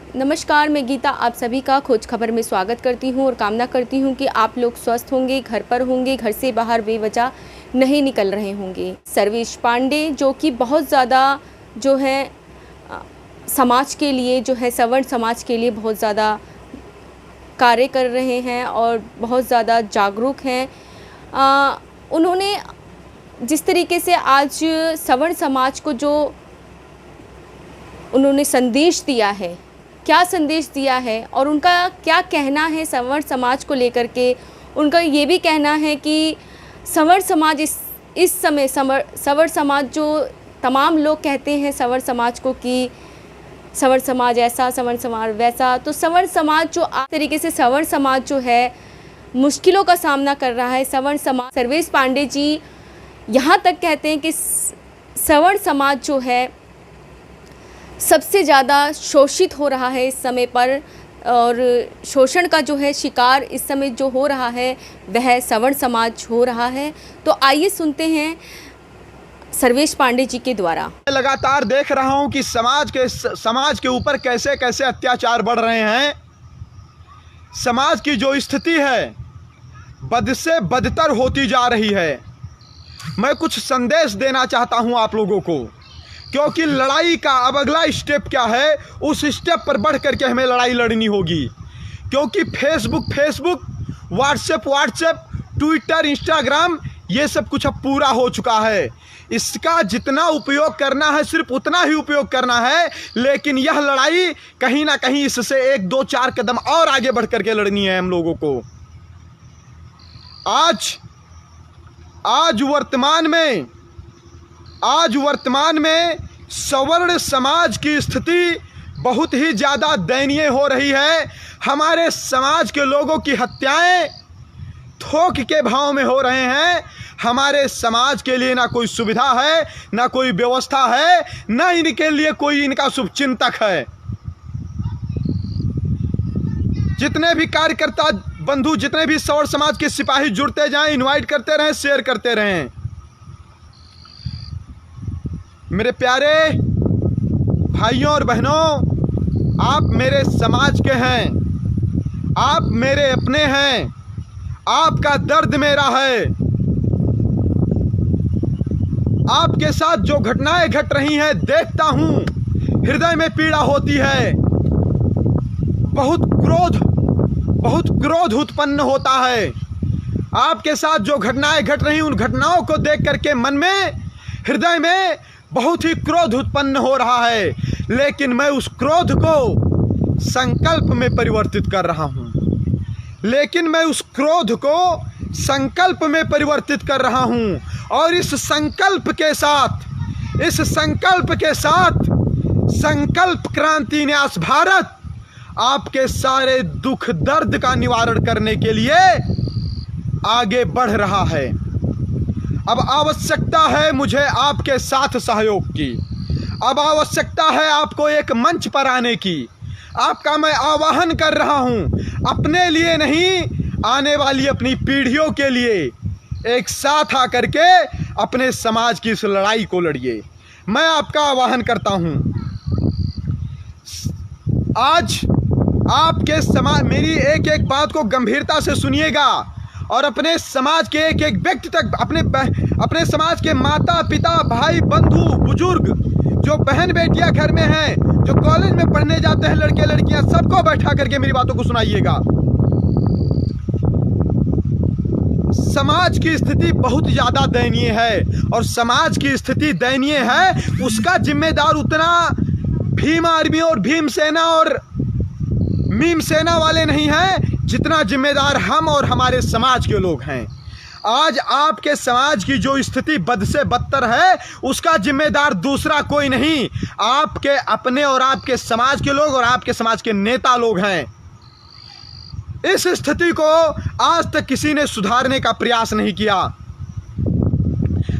नमस्कार, मैं गीता आप सभी का खोज खबर में स्वागत करती हूं और कामना करती हूं कि आप लोग स्वस्थ होंगे, घर पर होंगे, घर से बाहर बेवजह नहीं निकल रहे होंगे। सर्वेश पांडे जो कि बहुत ज़्यादा जो है समाज के लिए जो है सवर्ण समाज के लिए बहुत ज़्यादा कार्य कर रहे हैं और बहुत ज़्यादा जागरूक हैं। उन्होंने जिस तरीके से आज सवर्ण समाज को जो उन्होंने संदेश दिया है, क्या संदेश दिया है और उनका क्या कहना है सवर्ण समाज को लेकर के। उनका ये भी कहना है कि सवर्ण समाज इस समय सवर्ण समाज जो तमाम लोग कहते हैं सवर्ण समाज को कि सवर्ण समाज ऐसा, सवर्ण समाज वैसा, तो सवर्ण समाज जो आज तरीके से सवर्ण समाज जो है मुश्किलों का सामना कर रहा है। सवर्ण समाज सर्वेश पांडे जी यहाँ तक कहते हैं कि सवर्ण समाज जो है सबसे ज़्यादा शोषित हो रहा है इस समय पर, और शोषण का जो है शिकार इस समय जो हो रहा है वह सवर्ण समाज हो रहा है। तो आइए सुनते हैं सर्वेश पांडे जी के द्वारा। लगातार देख रहा हूं कि समाज के ऊपर कैसे कैसे अत्याचार बढ़ रहे हैं। समाज की जो स्थिति है बद से बदतर होती जा रही है। मैं कुछ संदेश देना चाहता हूं आप लोगों को, क्योंकि लड़ाई का अब अगला स्टेप क्या है, उस स्टेप पर बढ़ करके हमें लड़ाई लड़नी होगी। क्योंकि फेसबुक, व्हाट्सएप, ट्विटर, इंस्टाग्राम, ये सब कुछ अब पूरा हो चुका है। इसका जितना उपयोग करना है सिर्फ उतना ही उपयोग करना है, लेकिन यह लड़ाई कहीं ना कहीं इससे 1, 2, 4 कदम और आगे बढ़ करके लड़नी है हम लोगों को। आज वर्तमान में सवर्ण समाज की स्थिति बहुत ही ज़्यादा दयनीय हो रही है। हमारे समाज के लोगों की हत्याएं थोक के भाव में हो रहे हैं। हमारे समाज के लिए ना कोई सुविधा है, ना कोई व्यवस्था है, ना इनके लिए कोई इनका शुभचिंतक है। जितने भी कार्यकर्ता बंधु, जितने भी सवर्ण समाज के सिपाही जुड़ते जाएं, इनवाइट करते रहें, शेयर करते रहें। मेरे प्यारे भाइयों और बहनों, आप मेरे समाज के हैं, आप मेरे अपने हैं, आपका दर्द मेरा है। आपके साथ जो घटनाएं घट रही हैं देखता हूं, हृदय में पीड़ा होती है। बहुत क्रोध उत्पन्न होता है। आपके साथ जो घटनाएं घट रही, उन घटनाओं को देख करके मन में, हृदय में बहुत ही क्रोध उत्पन्न हो रहा है। लेकिन मैं उस क्रोध को संकल्प में परिवर्तित कर रहा हूं। और इस संकल्प के साथ संकल्प क्रांति न्यास भारत आपके सारे दुख दर्द का निवारण करने के लिए आगे बढ़ रहा है। अब आवश्यकता है मुझे आपके साथ सहयोग की। अब आवश्यकता है आपको एक मंच पर आने की। आपका मैं आह्वान कर रहा हूं, अपने लिए नहीं, आने वाली अपनी पीढ़ियों के लिए एक साथ आकर के अपने समाज की इस लड़ाई को लड़िए। मैं आपका आह्वान करता हूं। आज आपके समाज, मेरी एक एक बात को गंभीरता से सुनिएगा और अपने समाज के एक एक व्यक्ति तक, अपने समाज के माता पिता, भाई बंधु, बुजुर्ग, जो बहन बेटियां घर में हैं, जो कॉलेज में पढ़ने जाते हैं, लड़के लड़कियां, सबको बैठा करके मेरी बातों को सुनाइएगा। समाज की स्थिति बहुत ज़्यादा दयनीय है, और समाज की स्थिति दयनीय है उसका जिम्मेदार उतना भीम आर्मी और भीम सेना और मीम सेना वाले नहीं हैं, जितना जिम्मेदार हम और हमारे समाज के लोग हैं। आज आपके समाज की जो स्थिति बद से बदतर है, उसका जिम्मेदार दूसरा कोई नहीं, आपके अपने और आपके समाज के लोग और आपके समाज के नेता लोग हैं। इस स्थिति को आज तक किसी ने सुधारने का प्रयास नहीं किया।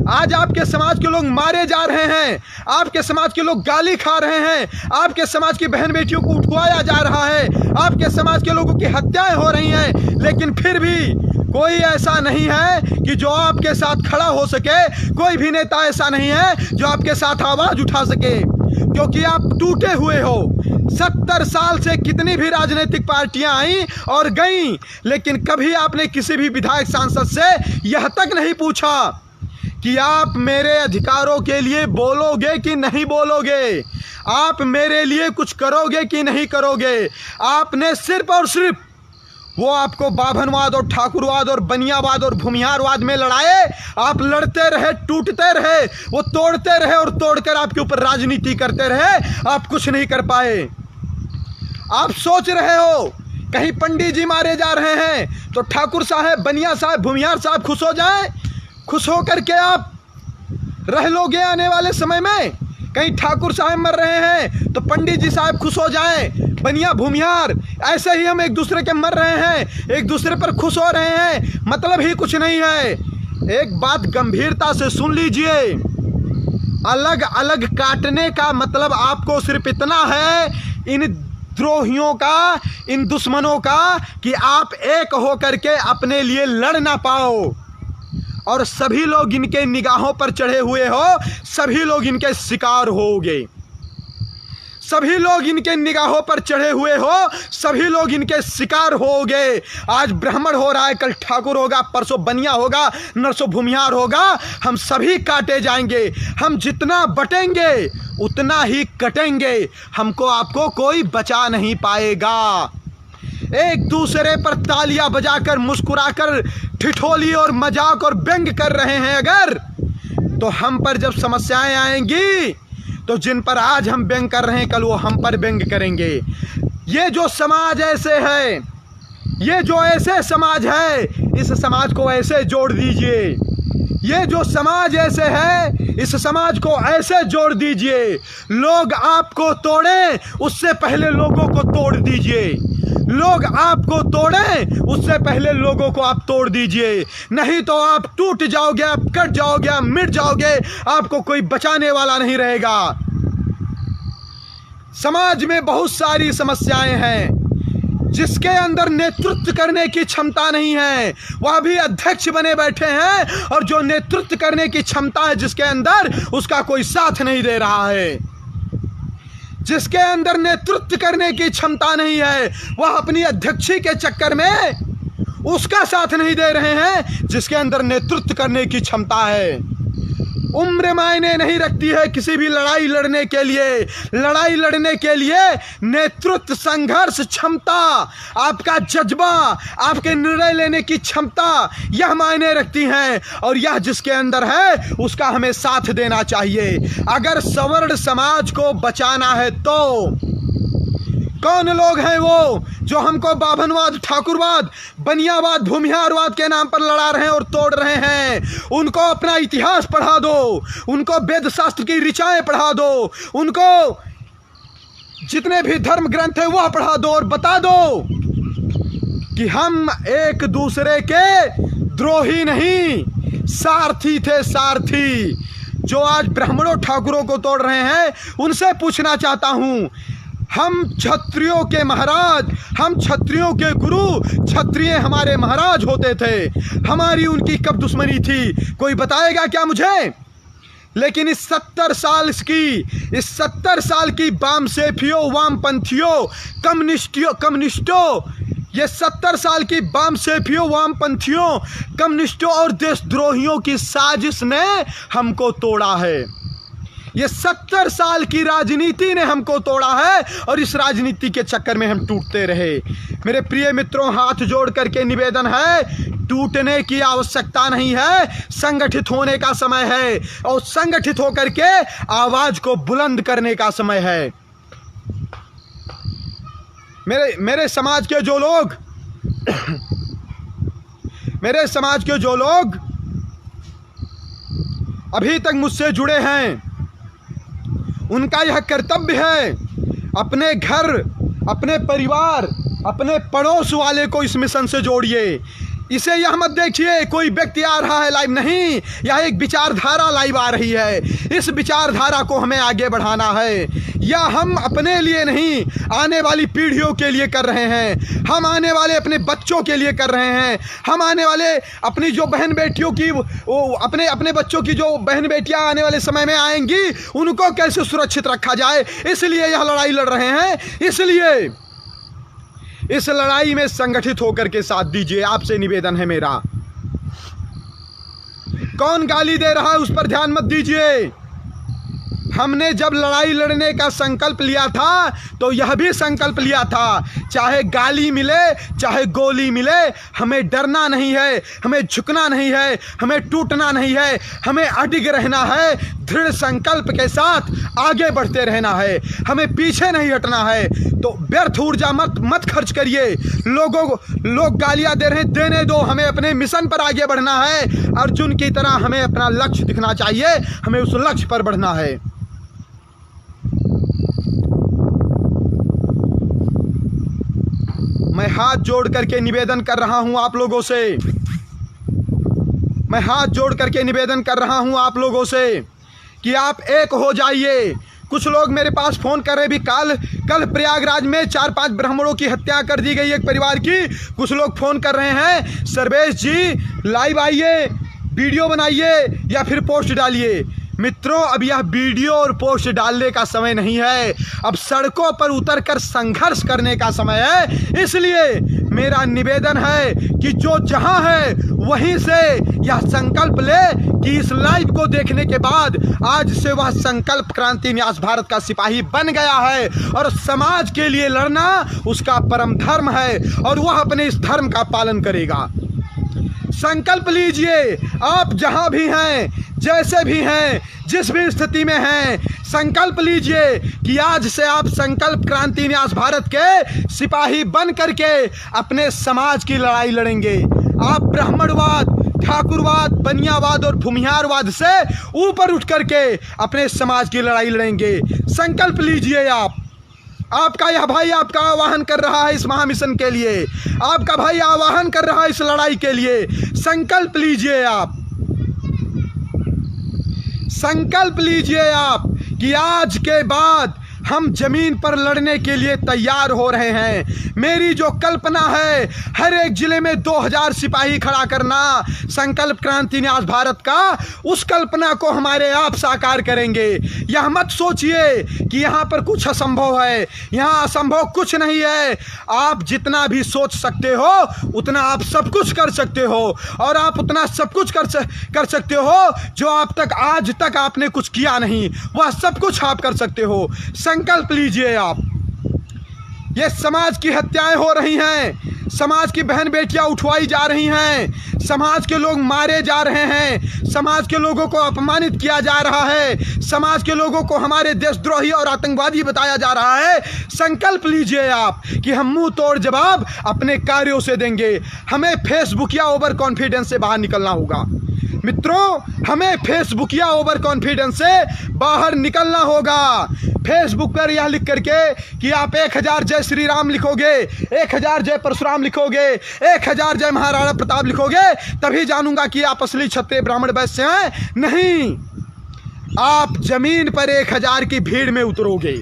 आज आपके समाज के लोग मारे जा रहे हैं, आपके समाज के लोग गाली खा रहे हैं, आपके समाज की बहन बेटियों को उठवाया जा रहा है, आपके समाज के लोगों की हत्याएं हो रही हैं, लेकिन फिर भी कोई ऐसा नहीं है कि जो आपके साथ खड़ा हो सके। कोई भी नेता ऐसा नहीं है जो आपके साथ आवाज उठा सके, क्योंकि आप टूटे हुए हो। 70 साल से कितनी भी राजनीतिक पार्टियां आई और गईं, लेकिन कभी आपने किसी भी विधायक सांसद से यह तक नहीं पूछा कि आप मेरे अधिकारों के लिए बोलोगे कि नहीं बोलोगे, आप मेरे लिए कुछ करोगे कि नहीं करोगे। आपने सिर्फ और सिर्फ वो आपको बाभनवाद और ठाकुरवाद और बनियावाद और भूमिहारवाद में लड़ाए, आप लड़ते रहे, टूटते रहे, वो तोड़ते रहे और तोड़कर आपके ऊपर राजनीति करते रहे, आप कुछ नहीं कर पाए। आप सोच रहे हो कहीं पंडित जी मारे जा रहे हैं तो ठाकुर साहब, बनिया साहब, भूमिहार साहब खुश हो जाएं, खुश हो करके आप रह लोगे आने वाले समय में। कहीं ठाकुर साहब मर रहे हैं तो पंडित जी साहब खुश हो जाएं, बनिया भूमिहार, ऐसे ही हम एक दूसरे के मर रहे हैं, एक दूसरे पर खुश हो रहे हैं, मतलब ही कुछ नहीं है। एक बात गंभीरता से सुन लीजिए, अलग अलग काटने का मतलब आपको सिर्फ इतना है, इन द्रोहियों का, इन दुश्मनों का, कि आप एक होकर के अपने लिए लड़ ना पाओ और सभी लोग इनके निगाहों पर चढ़े हुए हो, सभी लोग इनके शिकार होगे, सभी लोग इनके निगाहों पर चढ़े हुए हो, सभी लोग इनके शिकार होगे। आज ब्राह्मण हो रहा है, कल ठाकुर होगा, परसों बनिया होगा, नरसों भूमिहार होगा, हम सभी काटे जाएंगे। हम जितना बटेंगे उतना ही कटेंगे, हमको आपको कोई बचा नहीं पाएगा। एक दूसरे पर तालियां बजाकर, मुस्कुराकर, ठिठोली और मजाक और व्यंग कर रहे हैं अगर, तो हम पर जब समस्याएं आएंगी तो जिन पर आज हम व्यंग कर रहे हैं कल वो हम पर व्यंग करेंगे। ये जो समाज ऐसे है, ये जो ऐसे समाज है, इस समाज को ऐसे जोड़ दीजिए। ये जो समाज ऐसे है, इस समाज को ऐसे जोड़ दीजिए। लोग आपको तोड़ें उससे पहले लोगों को तोड़ दीजिए, लोग आपको तोड़ें उससे पहले लोगों को आप तोड़ दीजिए, नहीं तो आप टूट जाओगे, आप कट जाओगे, आप मिट जाओगे, आपको कोई बचाने वाला नहीं रहेगा। समाज में बहुत सारी समस्याएं हैं, जिसके अंदर नेतृत्व करने की क्षमता नहीं है वह भी अध्यक्ष बने बैठे हैं, और जो नेतृत्व करने की क्षमता है जिसके अंदर, उसका कोई साथ नहीं दे रहा है। जिसके अंदर नेतृत्व करने की क्षमता नहीं है वह अपनी अध्यक्षी के चक्कर में उसका साथ नहीं दे रहे हैं जिसके अंदर नेतृत्व करने की क्षमता है। उम्र मायने नहीं रखती है किसी भी लड़ाई लड़ने के लिए। लड़ाई लड़ने के लिए नेतृत्व, संघर्ष क्षमता, आपका जज्बा, आपके निर्णय लेने की क्षमता, यह मायने रखती हैं, और यह जिसके अंदर है उसका हमें साथ देना चाहिए। अगर सवर्ण समाज को बचाना है तो कौन लोग हैं वो जो हमको बाभनवाद, ठाकुरवाद, बनियावाद, भूमिहारवाद के नाम पर लड़ा रहे हैं और तोड़ रहे हैं? उनको अपना इतिहास पढ़ा दो, उनको वेद शास्त्र की ऋचाएं पढ़ा दो, उनको जितने भी धर्म ग्रंथ है वह पढ़ा दो और बता दो कि हम एक दूसरे के द्रोही नहीं, सारथी थे, सारथी। जो आज ब्राह्मणों, ठाकुरों को तोड़ रहे हैं उनसे पूछना चाहता हूँ, हम क्षत्रियों के महाराज, हम क्षत्रियों के गुरु, क्षत्रिय हमारे महाराज होते थे, हमारी उनकी कब दुश्मनी थी कोई बताएगा क्या मुझे? लेकिन इस 70 साल की वामसेफियों, वामपंथियों, कम्युनिस्टों, ये 70 साल की वामसेफियों, वामपंथियों, कम्युनिस्टों और देशद्रोहियों की साजिश ने हमको तोड़ा है। ये 70 साल की राजनीति ने हमको तोड़ा है और इस राजनीति के चक्कर में हम टूटते रहे। मेरे प्रिय मित्रों, हाथ जोड़ करके निवेदन है, टूटने की आवश्यकता नहीं है, संगठित होने का समय है और संगठित होकर के आवाज को बुलंद करने का समय है। मेरे समाज के जो लोग मेरे समाज के जो लोग अभी तक मुझसे जुड़े हैं, उनका यह कर्तव्य है, अपने घर, अपने परिवार, अपने पड़ोस वाले को इस मिशन से जोड़िए। इसे यह मत देखिए कोई व्यक्ति आ रहा है लाइव, नहीं, यह एक विचारधारा लाइव आ रही है। इस विचारधारा को हमें आगे बढ़ाना है। यह हम अपने लिए नहीं, आने वाली पीढ़ियों के लिए कर रहे हैं। हम आने वाले अपने बच्चों के लिए कर रहे हैं। हम आने वाले अपनी जो बहन बेटियों की, अपने बच्चों की जो बहन बेटियां आने वाले समय में आएंगी, उनको कैसे सुरक्षित रखा जाए, इसलिए यह लड़ाई लड़ रहे हैं। इसलिए इस लड़ाई में संगठित होकर के साथ दीजिए, आपसे निवेदन है मेरा। कौन गाली दे रहा है उस पर ध्यान मत दीजिए। हमने जब लड़ाई लड़ने का संकल्प लिया था तो यह भी संकल्प लिया था, चाहे गाली मिले चाहे गोली मिले, हमें डरना नहीं है, हमें झुकना नहीं है, हमें टूटना नहीं है, हमें अडिग रहना है, दृढ़ संकल्प के साथ आगे बढ़ते रहना है, हमें पीछे नहीं हटना है। तो व्यर्थ ऊर्जा मत खर्च करिए। लोग गालियां दे रहे हैं, देने दो, हमें अपने मिशन पर आगे बढ़ना है। अर्जुन की तरह हमें अपना लक्ष्य दिखना चाहिए, हमें उस लक्ष्य पर बढ़ना है। मैं हाथ जोड़ करके निवेदन कर रहा हूं आप लोगों से, मैं हाथ जोड़ करके निवेदन कर रहा हूं आप लोगों से कि आप एक हो जाइए। कुछ लोग मेरे पास फ़ोन कर रहे भी, कल प्रयागराज में 4-5 ब्राह्मणों की हत्या कर दी गई एक परिवार की। कुछ लोग फ़ोन कर रहे हैं, सर्वेश जी लाइव आइए, वीडियो बनाइए या फिर पोस्ट डालिए। मित्रों, अब यह वीडियो और पोस्ट डालने का समय नहीं है, अब सड़कों पर उतरकर संघर्ष करने का समय है। इसलिए मेरा निवेदन है कि जो जहां है वहीं से यह संकल्प ले कि इस लाइव को देखने के बाद आज से वह संकल्प क्रांति न्यास भारत का सिपाही बन गया है और समाज के लिए लड़ना उसका परम धर्म है और वह अपने इस धर्म का पालन करेगा। संकल्प लीजिए, आप जहां भी हैं, जैसे भी हैं, जिस भी स्थिति में हैं, संकल्प लीजिए कि आज से आप संकल्प क्रांति न्यास भारत के सिपाही बन करके अपने समाज की लड़ाई लड़ेंगे। आप ब्राह्मणवाद, ठाकुरवाद, बनियावाद और भूमिहारवाद से ऊपर उठ करके अपने समाज की लड़ाई लड़ेंगे। संकल्प लीजिए। आपका यह भाई आपका आह्वान कर रहा है इस महामिशन के लिए, आपका भाई आह्वान कर रहा है इस लड़ाई के लिए। संकल्प लीजिए आप, संकल्प लीजिए आप कि आज के बाद हम जमीन पर लड़ने के लिए तैयार हो रहे हैं। मेरी जो कल्पना है हर एक जिले में 2000 सिपाही खड़ा करना, संकल्प क्रांति न्यास भारत का, उस कल्पना को हमारे आप साकार करेंगे। यह मत सोचिए कि यहाँ पर कुछ असंभव है, यहाँ असंभव कुछ नहीं है। आप जितना भी सोच सकते हो उतना आप सब कुछ कर सकते हो और आप उतना सब कुछ कर सकते हो जो आज तक आपने कुछ किया नहीं, वह सब कुछ आप कर सकते हो। संकल्प लीजिए आप। ये समाज की हत्याएं हो रही हैं, समाज की बहन बेटियां उठवाई जा रही हैं, समाज के लोग मारे जा रहे हैं, समाज के लोगों को अपमानित किया जा रहा है, समाज के लोगों को हमारे देशद्रोही और आतंकवादी बताया जा रहा है। संकल्प लीजिए आप कि हम मुंह तोड़ जवाब अपने कार्यों से देंगे। हमें फेसबुक या ओवर कॉन्फिडेंस से बाहर निकलना होगा। मित्रों, हमें फेसबुक या ओवर कॉन्फिडेंस से बाहर निकलना होगा। फेसबुक पर यह लिख करके कि आप 1000 जय श्री राम लिखोगे, 1000 जय परशुराम लिखोगे, 1000 जय महाराणा प्रताप लिखोगे, तभी जानूंगा कि आप असली क्षत्रिय ब्राह्मण वैश्य हैं। नहीं, आप जमीन पर 1000 की भीड़ में उतरोगे,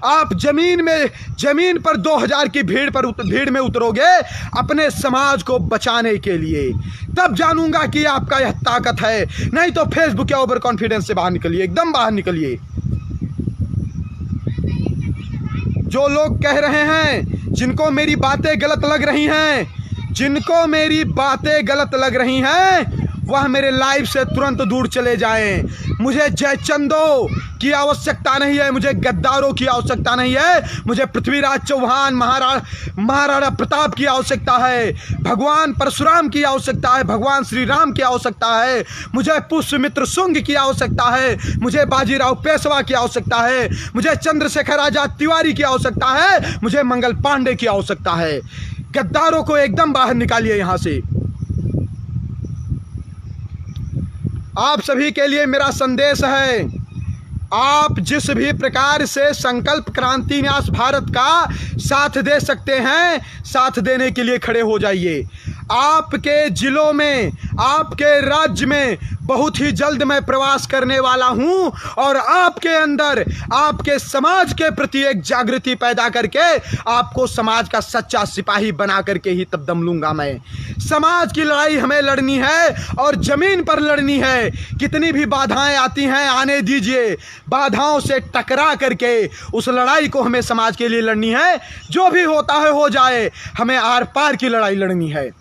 आप जमीन पर 2000 की भीड़ में उतरोगे अपने समाज को बचाने के लिए, तब जानूंगा कि आपका यह ताकत है। नहीं तो फेसबुक या ओवर कॉन्फिडेंस से बाहर निकलिए, एकदम बाहर निकलिए। जो लोग कह रहे हैं, जिनको मेरी बातें गलत लग रही हैं, जिनको मेरी बातें गलत लग रही हैं, वह मेरे लाइव से तुरंत दूर चले जाएं। मुझे जयचंदों की आवश्यकता नहीं है, मुझे गद्दारों की आवश्यकता नहीं है, मुझे पृथ्वीराज चौहान, महाराणा प्रताप की आवश्यकता है, भगवान परशुराम की आवश्यकता है, भगवान श्री राम की आवश्यकता है, मुझे पुष्यमित्र शुंग की आवश्यकता है, मुझे बाजीराव पेशवा की आवश्यकता है, मुझे चंद्रशेखर आजाद तिवारी की आवश्यकता है, मुझे मंगल पांडे की आवश्यकता है। गद्दारों को एकदम बाहर निकालिए यहाँ से। आप सभी के लिए मेरा संदेश है, आप जिस भी प्रकार से संकल्प क्रांति न्यास भारत का साथ दे सकते हैं, साथ देने के लिए खड़े हो जाइए। आपके जिलों में, आपके राज्य में बहुत ही जल्द मैं प्रवास करने वाला हूं और आपके अंदर, आपके समाज के प्रति एक जागृति पैदा करके आपको समाज का सच्चा सिपाही बना करके ही तब दम लूंगा मैं। समाज की लड़ाई हमें लड़नी है और जमीन पर लड़नी है। कितनी भी बाधाएं आती हैं आने दीजिए, बाधाओं से टकरा करके उस लड़ाई को हमें समाज के लिए लड़नी है। जो भी होता है हो जाए, हमें आर पार की लड़ाई लड़नी है।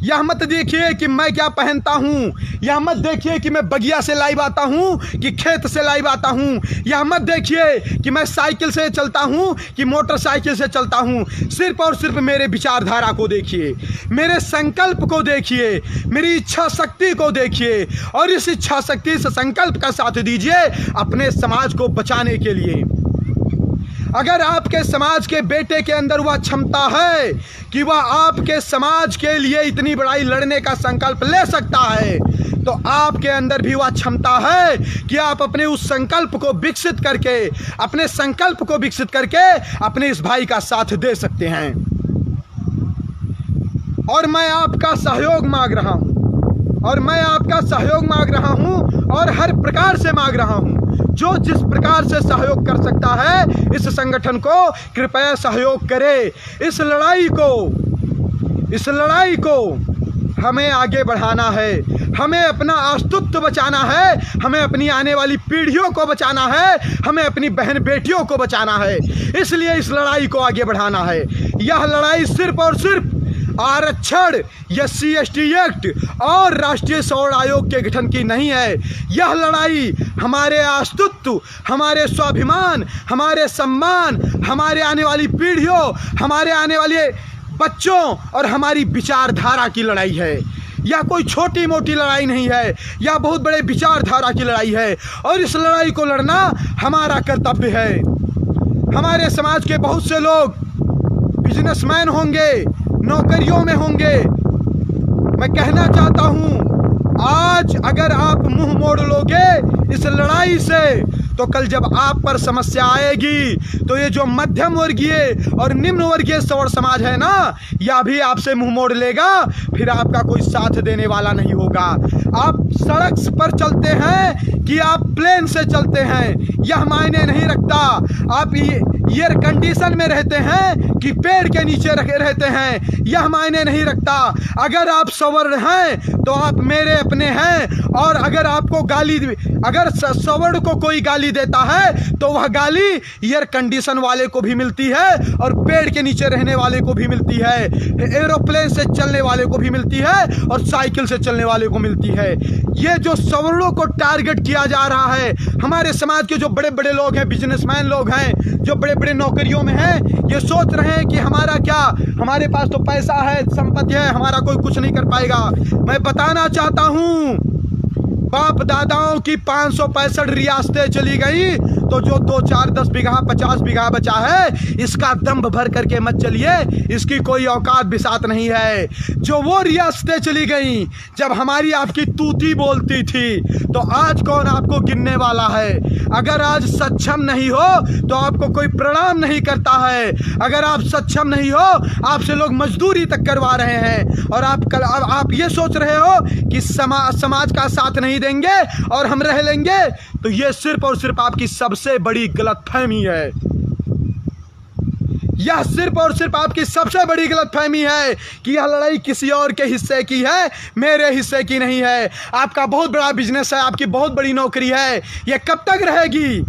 यह मत देखिए कि मैं क्या पहनता हूं, यह मत देखिए कि मैं बगिया से लाइव आता हूं कि खेत से लाइव आता हूं, यह मत देखिए कि मैं साइकिल से चलता हूं कि मोटरसाइकिल से चलता हूं। सिर्फ और सिर्फ मेरे विचारधारा को देखिए, मेरे संकल्प को देखिए, मेरी इच्छा शक्ति को देखिए और इस इच्छा शक्ति से संकल्प का साथ दीजिए अपने समाज को बचाने के लिए। अगर आपके समाज के बेटे के अंदर वह क्षमता है कि वह आपके समाज के लिए इतनी बड़ाई लड़ने का संकल्प ले सकता है, तो आपके अंदर भी वह क्षमता है कि आप अपने उस संकल्प को विकसित करके, अपने संकल्प को विकसित करके अपने इस भाई का साथ दे सकते हैं। और मैं आपका सहयोग मांग रहा हूं, और मैं आपका सहयोग मांग रहा हूं और हर प्रकार से मांग रहा हूं। जो जिस प्रकार से सहयोग कर सकता है इस संगठन को कृपया सहयोग करे। इस लड़ाई को हमें आगे बढ़ाना है, हमें अपना अस्तित्व बचाना है, हमें अपनी आने वाली पीढ़ियों को बचाना है, हमें अपनी बहन बेटियों को बचाना है। इसलिए इस लड़ाई को आगे बढ़ाना है। यह लड़ाई सिर्फ और सिर्फ आरक्षण, SC/ST एक्ट और राष्ट्रीय सौर आयोग के गठन की नहीं है। यह लड़ाई हमारे अस्तित्व, हमारे स्वाभिमान, हमारे सम्मान, हमारे आने वाली पीढ़ियों, हमारे आने वाले बच्चों और हमारी विचारधारा की लड़ाई है। यह कोई छोटी मोटी लड़ाई नहीं है, यह बहुत बड़े विचारधारा की लड़ाई है और इस लड़ाई को लड़ना हमारा कर्तव्य है। हमारे समाज के बहुत से लोग बिजनेसमैन होंगे, नौकरियों में होंगे। मैं कहना चाहता हूं, आज अगर आप मुंह मोड़ लोगे इस लड़ाई से, तो कल जब आप पर समस्या आएगी तो ये जो मध्यम वर्गीय और निम्न वर्गीय सौर समाज है ना, यह भी आपसे मुंह मोड़ लेगा, फिर आपका कोई साथ देने वाला नहीं होगा। आप सड़क पर चलते हैं कि आप प्लेन से चलते हैं, यह मायने नहीं रखता। आप एयर कंडीशन में रहते हैं कि पेड़ के नीचे रहते हैं, यह मायने नहीं रखता। अगर आप सवर्ण हैं तो आप मेरे अपने हैं, और अगर आपको गाली, अगर सवर्ण को कोई गाली देता है तो वह गाली एयर कंडीशन वाले को भी मिलती है और पेड़ के नीचे रहने वाले को भी मिलती है, एरोप्लेन से चलने वाले को भी मिलती है और साइकिल से चलने वाले को मिलती है। ये जो सवर्णों को टारगेट किया जा रहा है, हमारे समाज के जो बड़े बड़े लोग हैं, बिजनेसमैन लोग हैं, जो बड़े बड़े नौकरियों में हैं, ये सोच रहे हैं कि हमारा क्या, हमारे पास तो पैसा है, संपत्ति है, हमारा कोई कुछ नहीं कर पाएगा। मैं बताना चाहता हूं, बाप दादाओं की 565 रियासतें चली गई, तो जो 2, 4, 10 बीघा 50 बीघा बचा है, इसका दंभ भर करके मत चलिए, इसकी कोई औकात भी साथ नहीं है। जो वो रियासतें चली गई जब हमारी आपकी तूती बोलती थी, तो आज कौन आपको गिनने वाला है? अगर आज सक्षम नहीं हो तो आपको कोई प्रणाम नहीं करता है। अगर आप सक्षम नहीं हो, आपसे लोग मजदूरी तक करवा रहे हैं और आप ये सोच रहे हो कि समाज का साथ नहीं देंगे और हम रह लेंगे, तो ये सिर्फ और सिर्फ आपकी सबसे बड़ी गलतफहमी है। यह सिर्फ और सिर्फ आपकी सबसे बड़ी गलतफहमी है कि यह लड़ाई किसी और के हिस्से की है, मेरे हिस्से की नहीं है। आपका बहुत बड़ा बिजनेस है, आपकी बहुत बड़ी नौकरी है, यह कब तक रहेगी?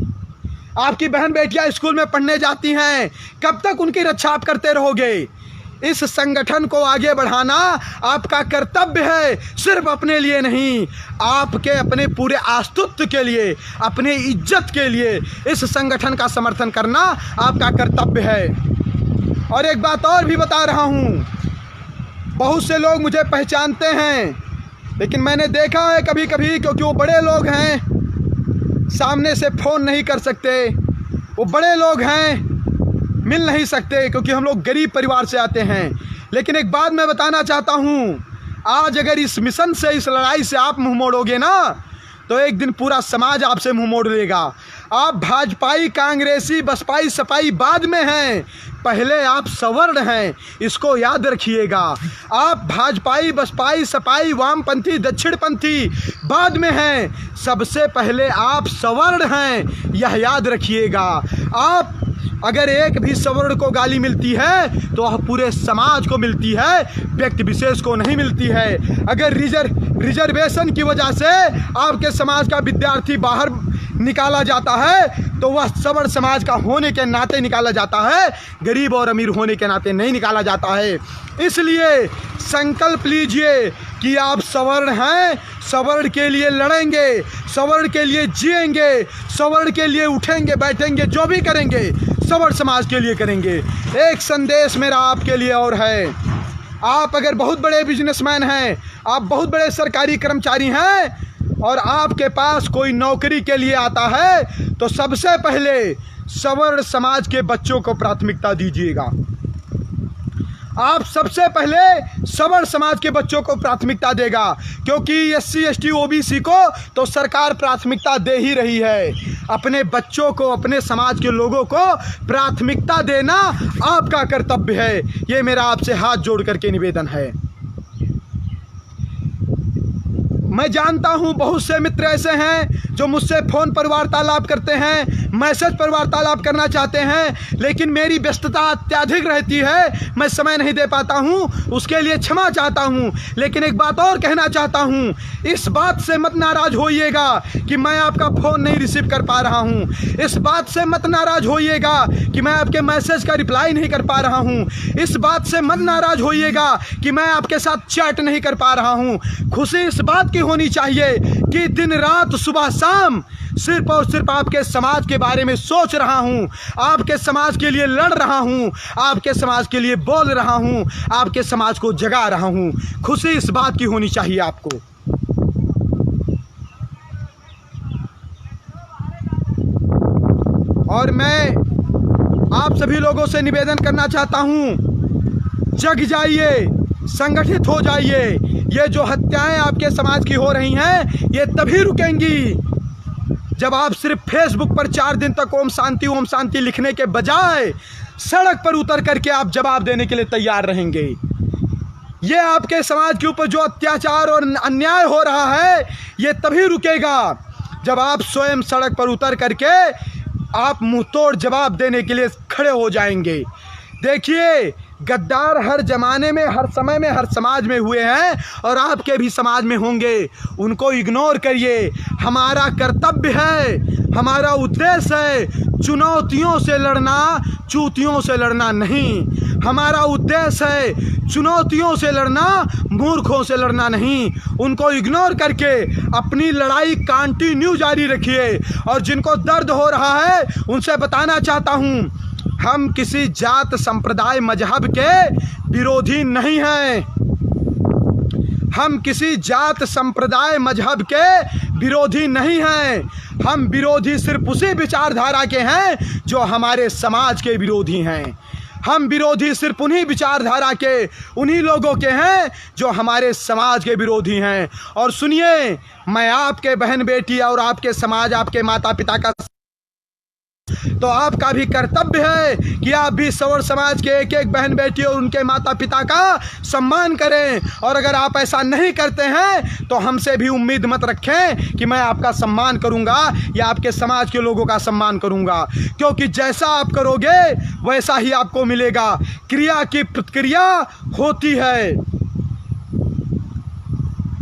आपकी बहन बेटियां स्कूल में पढ़ने जाती हैं, कब तक उनकी रक्षा आप करते रहोगे? इस संगठन को आगे बढ़ाना आपका कर्तव्य है, सिर्फ अपने लिए नहीं, आपके अपने पूरे अस्तित्व के लिए, अपने इज्जत के लिए इस संगठन का समर्थन करना आपका कर्तव्य है। और एक बात और भी बता रहा हूँ, बहुत से लोग मुझे पहचानते हैं, लेकिन मैंने देखा है कभी कभी, क्योंकि वो बड़े लोग हैं, सामने से फ़ोन नहीं कर सकते, वो बड़े लोग हैं, मिल नहीं सकते, क्योंकि हम लोग गरीब परिवार से आते हैं। लेकिन एक बात मैं बताना चाहता हूँ, आज अगर इस मिशन से, इस लड़ाई से आप मुंह मोड़ोगे ना, तो एक दिन पूरा समाज आपसे मुंह मोड़ लेगा। आप भाजपाई, कांग्रेसी, बसपाई, सपाई बाद में हैं, पहले आप सवर्ण हैं, इसको याद रखिएगा। आप भाजपाई, बसपाई, सपाई, वामपंथी, दक्षिणपंथी बाद में हैं, सबसे पहले आप सवर्ण हैं, यह याद रखिएगा। आप अगर एक भी सवर्ण को गाली मिलती है तो वह पूरे समाज को मिलती है, व्यक्ति विशेष को नहीं मिलती है। अगर रिजर्वेशन की वजह से आपके समाज का विद्यार्थी बाहर निकाला जाता है तो वह सवर्ण समाज का होने के नाते निकाला जाता है, गरीब और अमीर होने के नाते नहीं निकाला जाता है। इसलिए संकल्प लीजिए कि आप सवर्ण हैं, सवर्ण के लिए लड़ेंगे, सवर्ण के लिए जिएंगे, सवर्ण के लिए उठेंगे बैठेंगे, जो भी करेंगे सवर्ण समाज के लिए करेंगे। एक संदेश मेरा आपके लिए और है, आप अगर बहुत बड़े बिजनेसमैन हैं, आप बहुत बड़े सरकारी कर्मचारी हैं और आपके पास कोई नौकरी के लिए आता है तो सबसे पहले सवर्ण समाज के बच्चों को प्राथमिकता दीजिएगा। आप सबसे पहले सवर्ण समाज के बच्चों को प्राथमिकता देगा, क्योंकि SC ST OBC को तो सरकार प्राथमिकता दे ही रही है। अपने बच्चों को, अपने समाज के लोगों को प्राथमिकता देना आपका कर्तव्य है। ये मेरा आपसे हाथ जोड़ करके निवेदन है। मैं जानता हूं बहुत से मित्र ऐसे हैं जो मुझसे फ़ोन पर वार्तालाप करते हैं, मैसेज पर वार्तालाप करना चाहते हैं, लेकिन मेरी व्यस्तता अत्यधिक रहती है, मैं समय नहीं दे पाता हूं, उसके लिए क्षमा चाहता हूं। लेकिन एक बात और कहना चाहता हूं, इस बात से मत नाराज होइएगा कि मैं आपका फ़ोन नहीं रिसीव कर पा रहा हूं। इस बात से मत नाराज होइएगा कि मैं आपके मैसेज का रिप्लाई नहीं कर पा रहा हूं। इस बात से मत नाराज होइएगा कि मैं आपके साथ चैट नहीं कर पा रहा हूं। खुशी इस बात की होनी चाहिए कि दिन रात सुबह शाम सिर्फ और सिर्फ आपके समाज के बारे में सोच रहा हूं, आपके समाज के लिए लड़ रहा हूं, आपके समाज के लिए बोल रहा हूं, आपके समाज को जगा रहा हूं। खुशी इस बात की होनी चाहिए आपको। और मैं आप सभी लोगों से निवेदन करना चाहता हूं, जग जाइए, संगठित हो जाइए। ये जो हत्याएं आपके समाज की हो रही हैं, ये तभी रुकेंगी जब आप सिर्फ फेसबुक पर 4 दिन तक ओम शांति लिखने के बजाय सड़क पर उतर करके आप जवाब देने के लिए तैयार रहेंगे। ये आपके समाज के ऊपर जो अत्याचार और अन्याय हो रहा है, ये तभी रुकेगा जब आप स्वयं सड़क पर उतर करके आप मुंहतोड़ जवाब देने के लिए खड़े हो जाएंगे। देखिए, गद्दार हर जमाने में, हर समय में, हर समाज में हुए हैं और आपके भी समाज में होंगे। उनको इग्नोर करिए। हमारा कर्तव्य है, हमारा उद्देश्य है चुनौतियों से लड़ना, चूतियों से लड़ना नहीं। हमारा उद्देश्य है चुनौतियों से लड़ना, मूर्खों से लड़ना नहीं। उनको इग्नोर करके अपनी लड़ाई कंटिन्यू जारी रखिए। और जिनको दर्द हो रहा है उनसे बताना चाहता हूँ, हम किसी जात, संप्रदाय, मजहब के विरोधी नहीं हैं। हम किसी जात, संप्रदाय, मजहब के विरोधी नहीं हैं। हम विरोधी सिर्फ उसी विचारधारा के हैं जो हमारे समाज के विरोधी हैं। हम विरोधी सिर्फ उन्हीं विचारधारा के, उन्हीं लोगों के हैं जो हमारे समाज के विरोधी हैं। और सुनिए, मैं आपके बहन बेटी और आपके समाज, आपके माता पिता का, तो आपका भी कर्तव्य है कि आप भी सवर्ण समाज के एक एक बहन बेटी और उनके माता पिता का सम्मान करें। और अगर आप ऐसा नहीं करते हैं तो हमसे भी उम्मीद मत रखें कि मैं आपका सम्मान करूंगा या आपके समाज के लोगों का सम्मान करूंगा, क्योंकि जैसा आप करोगे वैसा ही आपको मिलेगा। क्रिया की प्रतिक्रिया होती है।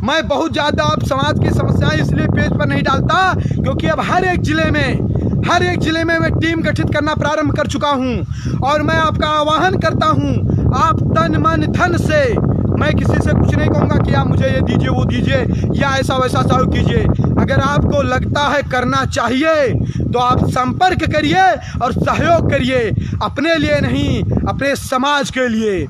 मैं बहुत ज़्यादा आप समाज की समस्याएं इसलिए पेज पर नहीं डालता क्योंकि अब हर एक ज़िले में मैं टीम गठित करना प्रारंभ कर चुका हूं। और मैं आपका आह्वान करता हूं, आप तन मन धन से, मैं किसी से कुछ नहीं कहूँगा कि आप मुझे ये दीजिए वो दीजिए या ऐसा वैसा सहयोग कीजिए। अगर आपको लगता है करना चाहिए तो आप संपर्क करिए और सहयोग करिए, अपने लिए नहीं, अपने समाज के लिए।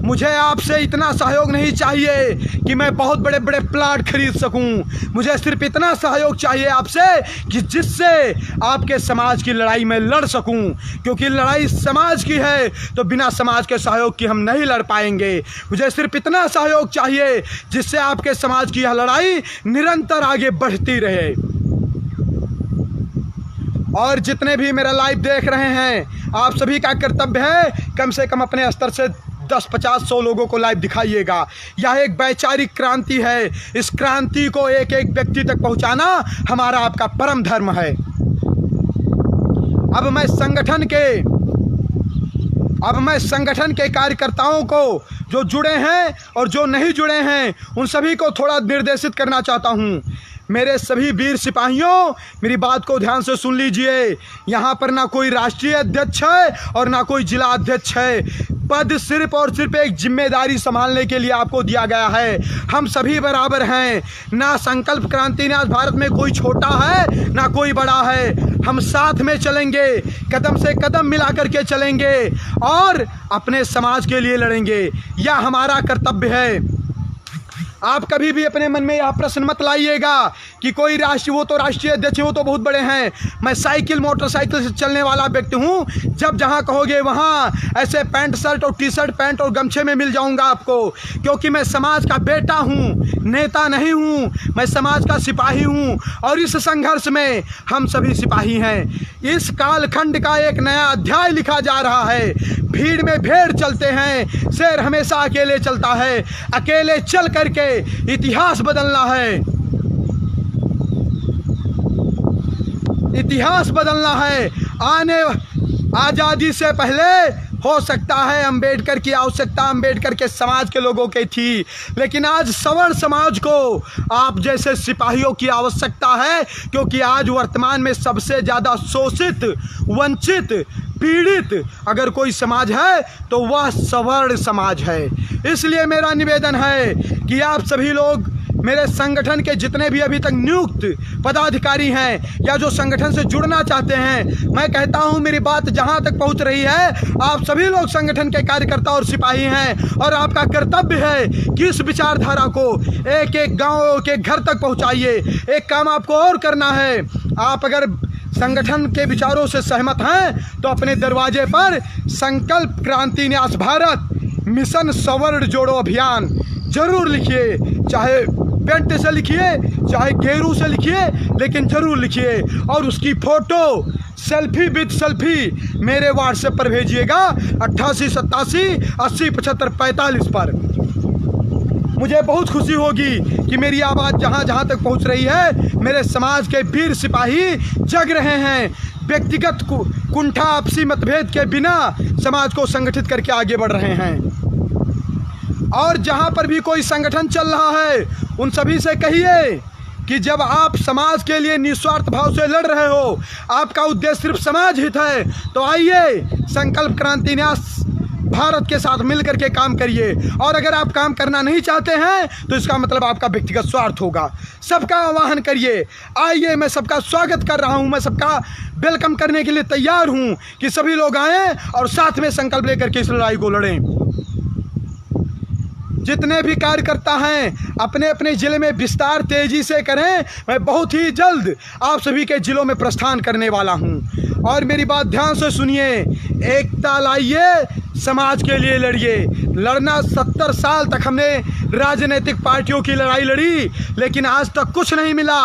मुझे आपसे इतना सहयोग नहीं चाहिए कि मैं बहुत बड़े बड़े प्लाट खरीद सकूं। मुझे सिर्फ इतना सहयोग चाहिए आपसे कि जिससे आपके समाज की लड़ाई में लड़ सकूं, क्योंकि लड़ाई समाज की है तो बिना समाज के सहयोग की हम नहीं लड़ पाएंगे। मुझे सिर्फ इतना सहयोग चाहिए जिससे आपके समाज की यह लड़ाई निरंतर आगे बढ़ती रहे। और जितने भी मेरा लाइव देख रहे हैं, आप सभी का कर्तव्य है कम से कम अपने स्तर से 10, 50, 100 लोगों को लाइव दिखाइएगा। यह एक वैचारिक क्रांति है। इस क्रांति को एक एक व्यक्ति तक पहुंचाना हमारा आपका परम धर्म है। अब मैं संगठन के कार्यकर्ताओं को, जो जुड़े हैं और जो नहीं जुड़े हैं, उन सभी को थोड़ा निर्देशित करना चाहता हूं। मेरे सभी वीर सिपाहियों, मेरी बात को ध्यान से सुन लीजिए। यहाँ पर ना कोई राष्ट्रीय अध्यक्ष है और ना कोई जिला अध्यक्ष है। पद सिर्फ और सिर्फ एक जिम्मेदारी संभालने के लिए आपको दिया गया है। हम सभी बराबर हैं। ना संकल्प क्रांति न्यास भारत में कोई छोटा है ना कोई बड़ा है। हम साथ में चलेंगे, कदम से कदम मिला करके चलेंगे और अपने समाज के लिए लड़ेंगे। यह हमारा कर्तव्य है। आप कभी भी अपने मन में यह प्रश्न मत लाइएगा कि कोई वो तो राष्ट्रीय अध्यक्ष, वो तो बहुत बड़े हैं। मैं साइकिल मोटरसाइकिल से चलने वाला व्यक्ति हूँ। जब जहाँ कहोगे वहाँ ऐसे पैंट शर्ट और टी शर्ट पैंट और गमछे में मिल जाऊँगा आपको, क्योंकि मैं समाज का बेटा हूँ, नेता नहीं हूँ। मैं समाज का सिपाही हूँ और इस संघर्ष में हम सभी सिपाही हैं। इस कालखंड का एक नया अध्याय लिखा जा रहा है। भीड़ में भेड़ चलते हैं, शेर हमेशा अकेले चलता है। अकेले चल करके इतिहास बदलना है। इतिहास बदलना है। आज़ादी से पहले हो सकता है अंबेडकर की आवश्यकता अंबेडकर के समाज के लोगों की थी, लेकिन आज सवर्ण समाज को आप जैसे सिपाहियों की आवश्यकता है, क्योंकि आज वर्तमान में सबसे ज़्यादा शोषित, वंचित, पीड़ित अगर कोई समाज है तो वह सवर्ण समाज है। इसलिए मेरा निवेदन है कि आप सभी लोग, मेरे संगठन के जितने भी अभी तक नियुक्त पदाधिकारी हैं या जो संगठन से जुड़ना चाहते हैं, मैं कहता हूं मेरी बात जहां तक पहुंच रही है, आप सभी लोग संगठन के कार्यकर्ता और सिपाही हैं और आपका कर्तव्य है कि इस विचारधारा को एक एक गाँव के घर तक पहुंचाइए। एक काम आपको और करना है। आप अगर संगठन के विचारों से सहमत हैं तो अपने दरवाजे पर संकल्प क्रांति न्यास भारत मिशन सवर्ण जोड़ो अभियान जरूर लिखिए। चाहे पेंट से लिखिए, चाहे गेरू से लिखिए, लेकिन जरूर लिखिए और उसकी फोटो सेल्फी विद सेल्फी मेरे व्हाट्सएप पर भेजिएगा 88 87 80 75 45 पर। मुझे बहुत खुशी होगी कि मेरी आवाज़ जहाँ जहाँ तक पहुँच रही है। मेरे समाज के वीर सिपाही जग रहे हैं। व्यक्तिगत कुंठा आपसी मतभेद के बिना समाज को संगठित करके आगे बढ़ रहे हैं। और जहाँ पर भी कोई संगठन चल रहा है, उन सभी से कहिए कि जब आप समाज के लिए निस्वार्थ भाव से लड़ रहे हो, आपका उद्देश्य सिर्फ समाज हित है, तो आइए संकल्प क्रांति न्यास भारत के साथ मिलकर के काम करिए। और अगर आप काम करना नहीं चाहते हैं तो इसका मतलब आपका व्यक्तिगत स्वार्थ होगा। सबका आह्वान करिए, आइए, मैं सबका स्वागत कर रहा हूं, मैं सबका वेलकम करने के लिए तैयार हूं कि सभी लोग आएँ और साथ में संकल्प लेकर के इस लड़ाई को लड़ें। जितने भी कार्यकर्ता हैं अपने अपने ज़िले में विस्तार तेज़ी से करें। मैं बहुत ही जल्द आप सभी के ज़िलों में प्रस्थान करने वाला हूं। और मेरी बात ध्यान से सुनिए, एकता लाइए, समाज के लिए लड़िए। लड़ना 70 साल तक हमने राजनीतिक पार्टियों की लड़ाई लड़ी, लेकिन आज तक कुछ नहीं मिला।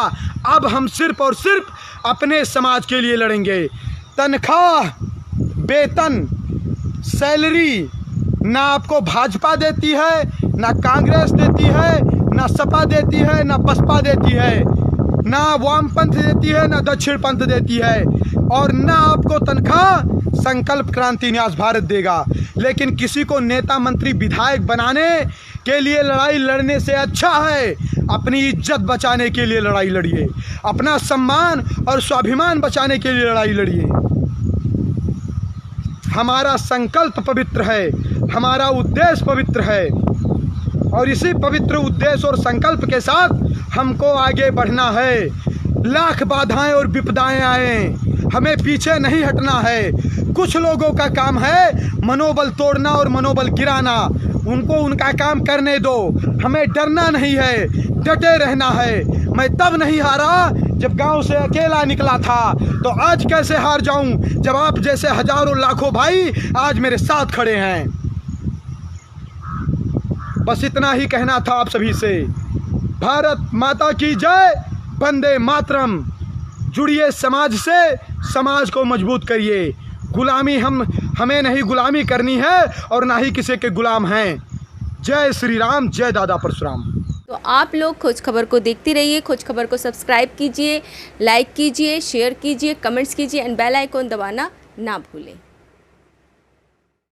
अब हम सिर्फ और सिर्फ अपने समाज के लिए लड़ेंगे। तनख्वाह, वेतन, सैलरी ना आपको भाजपा देती है, ना कांग्रेस देती है, ना सपा देती है, ना बसपा देती है, ना वामपंथ देती है, ना दक्षिण पंथ देती है, और ना आपको तनख्वाह संकल्प क्रांति न्यास भारत देगा। लेकिन किसी को नेता, मंत्री, विधायक बनाने के लिए लड़ाई लड़ने से अच्छा है अपनी इज्जत बचाने के लिए लड़ाई लड़िए। अपना सम्मान और स्वाभिमान बचाने के लिए लड़ाई लड़िए। हमारा संकल्प पवित्र है, हमारा उद्देश्य पवित्र है, और इसी पवित्र उद्देश्य और संकल्प के साथ हमको आगे बढ़ना है। लाख बाधाएं और विपदाएं आए, हमें पीछे नहीं हटना है। कुछ लोगों का काम है मनोबल तोड़ना और मनोबल गिराना, उनको उनका काम करने दो। हमें डरना नहीं है, डटे रहना है। मैं तब नहीं हारा जब गांव से अकेला निकला था, तो आज कैसे हार जाऊं जब आप जैसे हजारों लाखों भाई आज मेरे साथ खड़े हैं। बस इतना ही कहना था आप सभी से। भारत माता की जय, वंदे मातरम। जुड़िए समाज से, समाज को मजबूत करिए। गुलामी हमें नहीं गुलामी करनी है और ना ही किसी के गुलाम हैं। जय श्री राम, जय दादा परशुराम। तो आप लोग खोज खबर को देखते रहिए। खोज खबर को सब्सक्राइब कीजिए, लाइक कीजिए, शेयर कीजिए, कमेंट्स कीजिए एंड बेल आइकॉन दबाना ना भूलें।